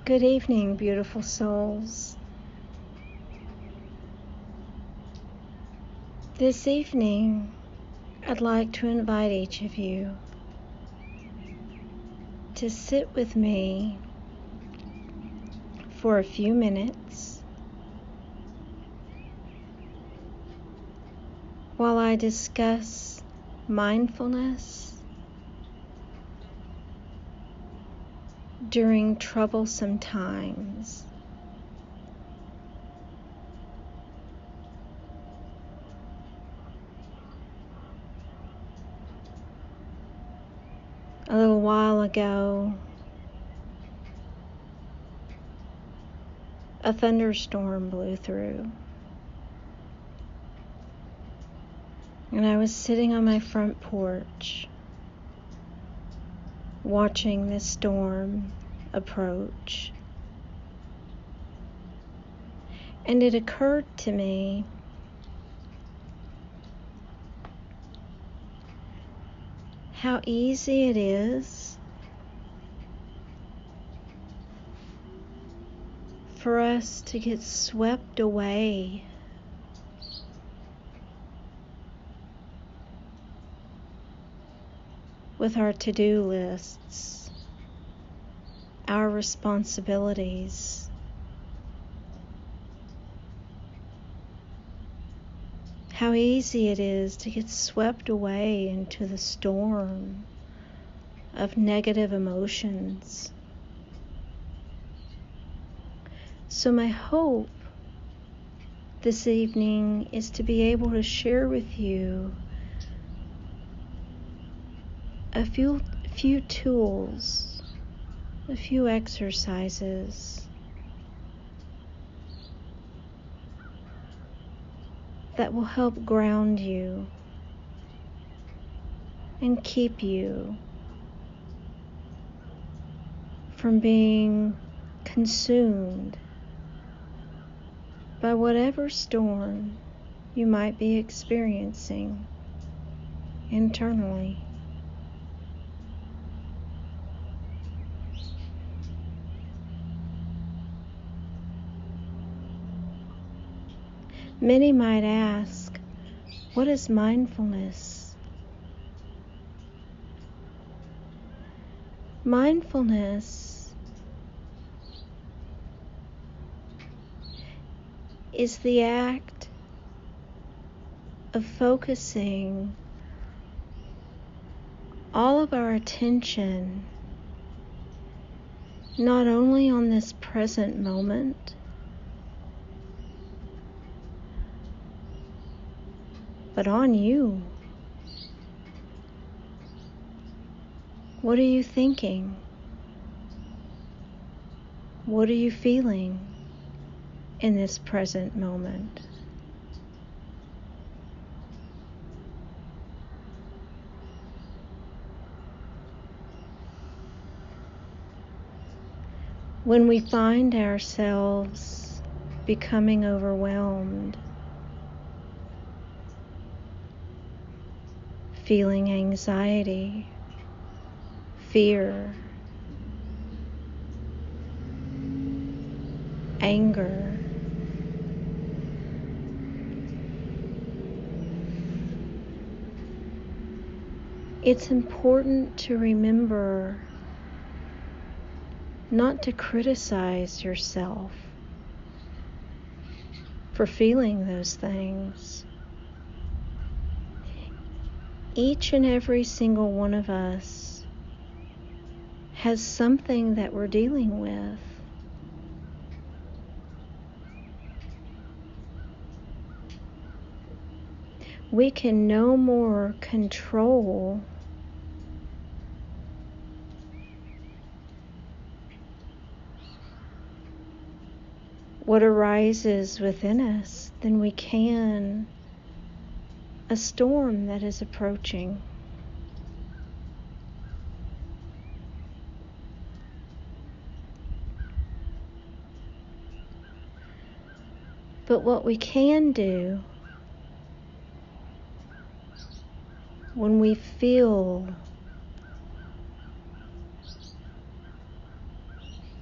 Good evening, beautiful souls. This evening, I'd like to invite each of you to sit with me for a few minutes while I discuss mindfulness during troublesome times. A little while ago, a thunderstorm blew through, and I was sitting on my front porch watching this storm approach. And it occurred to me how easy it is for us to get swept away with our to-do lists, our responsibilities. How easy it is to get swept away into the storm of negative emotions. So my hope this evening is to be able to share with you a few tools, a few exercises that will help ground you and keep you from being consumed by whatever storm you might be experiencing internally. Many might ask, what is mindfulness? Mindfulness is the act of focusing all of our attention not only on this present moment, but on you. What are you thinking? What are you feeling in this present moment? When we find ourselves becoming overwhelmed, feeling anxiety, fear, anger, it's important to remember not to criticize yourself for feeling those things. Each and every single one of us has something that we're dealing with. We can no more control what arises within us than we can a storm that is approaching. But what we can do when we feel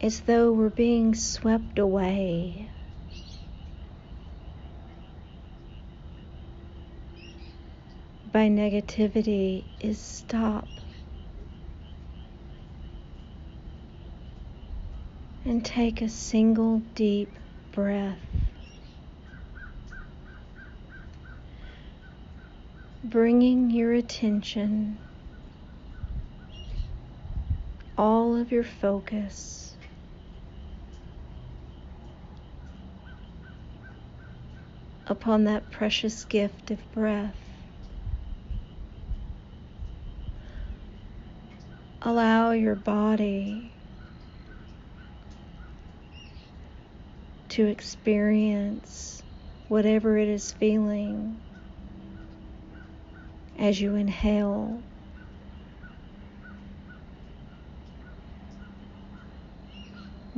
as though we're being swept away. By negativity is stop and take a single deep breath. Bringing your attention, all of your focus, upon that precious gift of breath. Allow your body to experience whatever it is feeling as you inhale.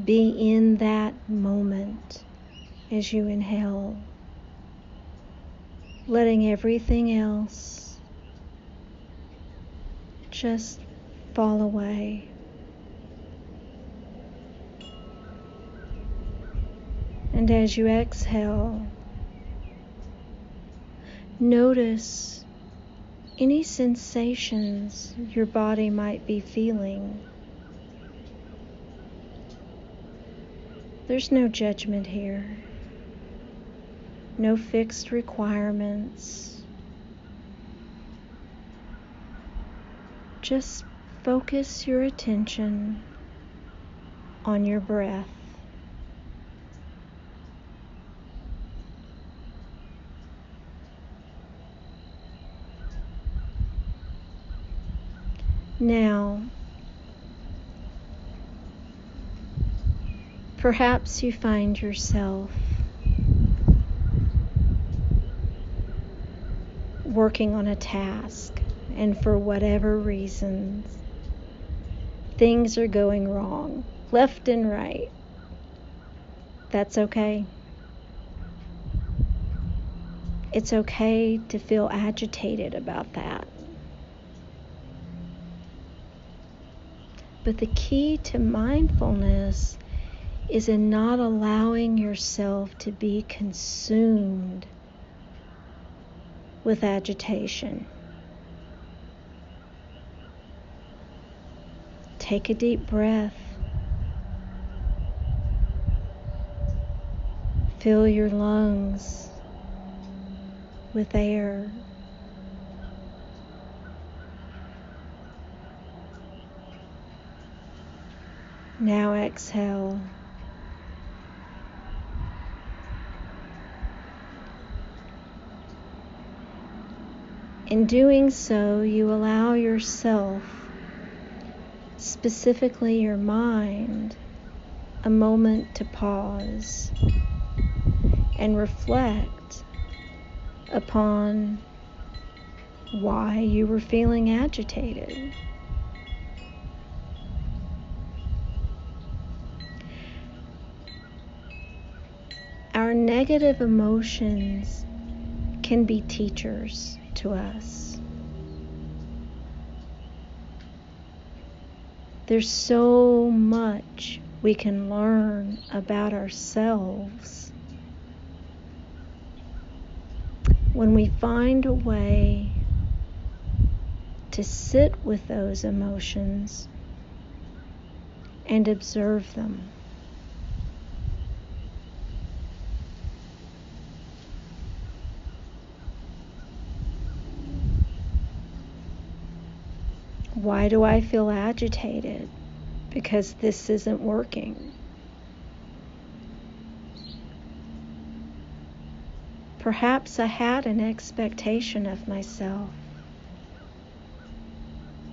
Be in that moment as you inhale, letting everything else just fall away. And as you exhale, notice any sensations your body might be feeling. There's no judgment here, no fixed requirements. Just focus your attention on your breath. Now, perhaps you find yourself working on a task, and for whatever reasons, things are going wrong, left and right. That's okay. It's okay to feel agitated about that. But the key to mindfulness is in not allowing yourself to be consumed with agitation. Take a deep breath. Fill your lungs with air. Now exhale. In doing so, you allow yourself, specifically your mind, a moment to pause and reflect upon why you were feeling agitated. Our negative emotions can be teachers to us. There's so much we can learn about ourselves when we find a way to sit with those emotions and observe them. Why do I feel agitated? Because this isn't working. Perhaps I had an expectation of myself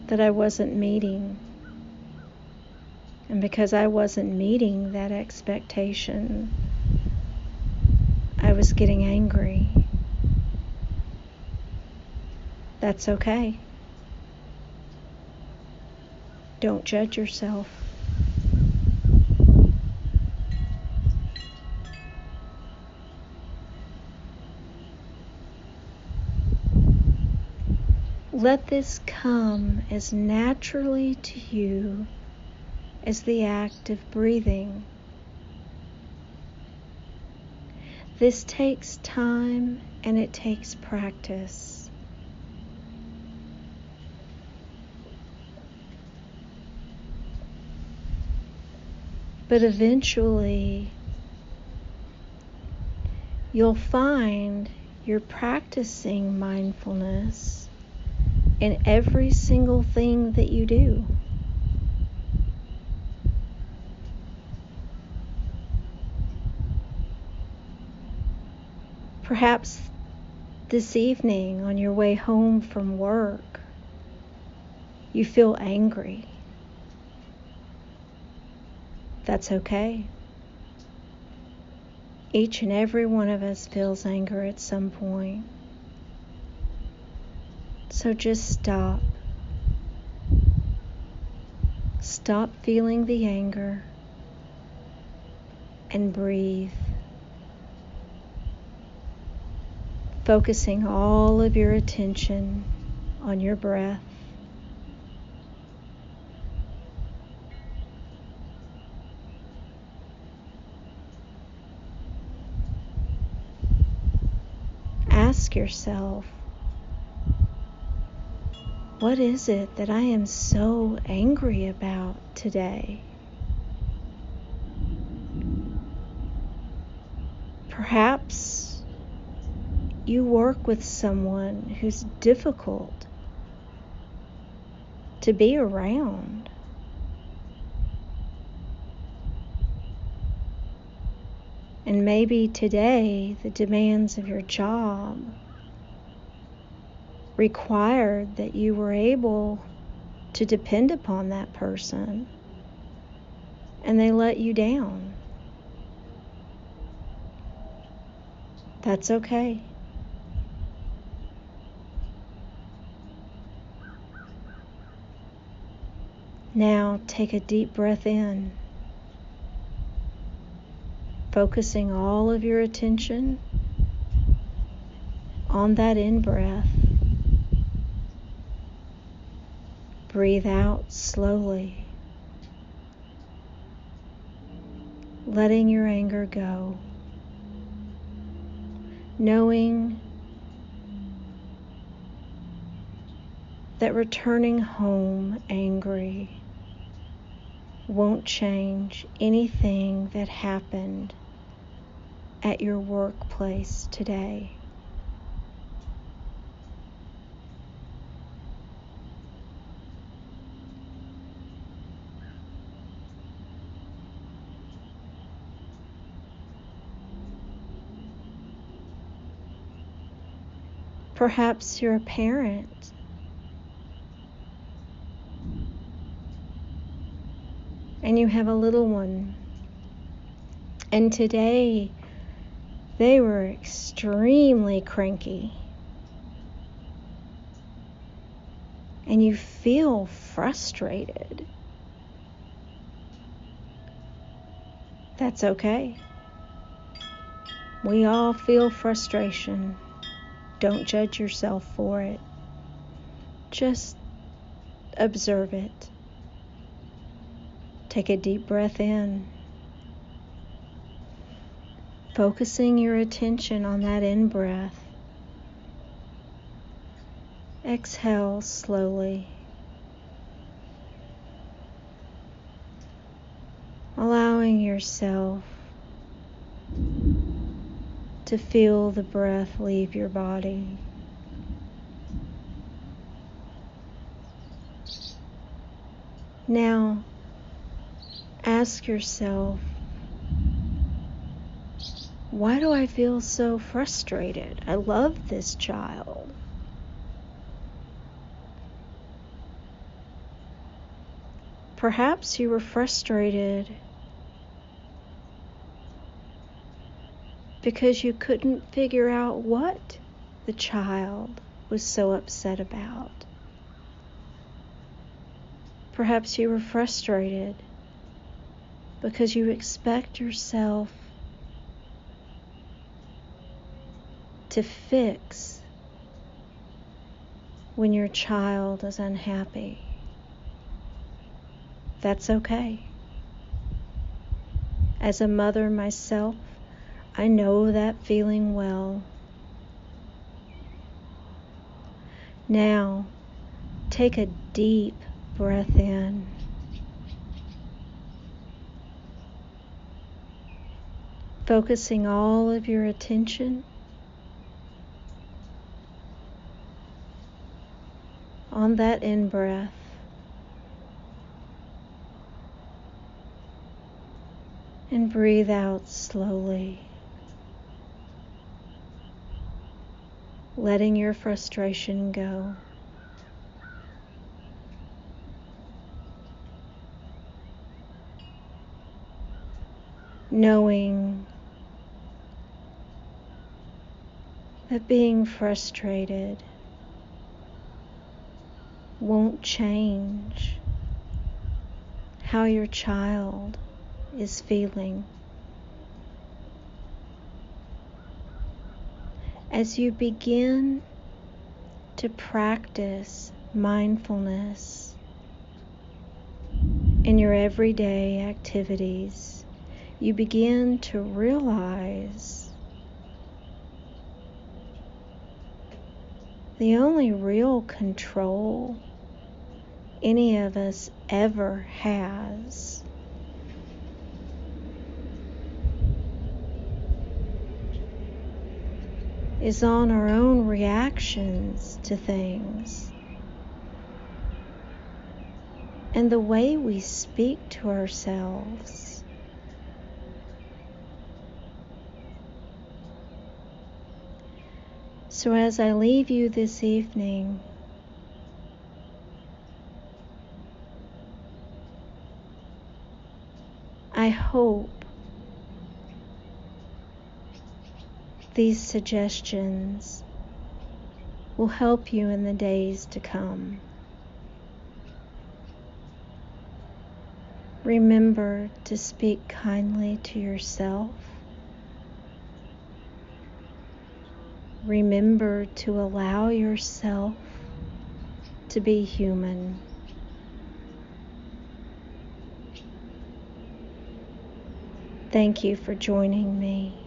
that I wasn't meeting. And because I wasn't meeting that expectation, I was getting angry. That's okay. Don't judge yourself. Let this come as naturally to you as the act of breathing. This takes time and it takes practice. But eventually, you'll find you're practicing mindfulness in every single thing that you do. Perhaps this evening on your way home from work, you feel angry. That's okay. Each and every one of us feels anger at some point. So just stop. Stop feeling the anger and breathe. Focusing all of your attention on your breath. Ask yourself, what is it that I am so angry about today? Perhaps you work with someone who's difficult to be around. And maybe today the demands of your job required that you were able to depend upon that person and they let you down. That's okay. Now take a deep breath in, focusing all of your attention on that in-breath. Breathe out slowly, letting your anger go, knowing that returning home angry won't change anything that happened at your workplace today. Perhaps you're a parent and you have a little one, and today they were extremely cranky, and you feel frustrated. That's okay. We all feel frustration. Don't judge yourself for it. Just observe it. Take a deep breath in, focusing your attention on that in-breath. Exhale slowly, allowing yourself to feel the breath leave your body. Now, ask yourself, why do I feel so frustrated? I love this child. Perhaps you were frustrated because you couldn't figure out what the child was so upset about. Perhaps you were frustrated because you expect yourself to fix when your child is unhappy. That's okay. As a mother myself, I know that feeling well. Now, take a deep breath in. Focusing all of your attention on that in-breath. And breathe out slowly, letting your frustration go. Knowing that being frustrated won't change how your child is feeling. As you begin to practice mindfulness in your everyday activities, you begin to realize the only real control any of us ever has is on our own reactions to things and the way we speak to ourselves. So as I leave you this evening, I hope these suggestions will help you in the days to come. Remember to speak kindly to yourself. Remember to allow yourself to be human. Thank you for joining me.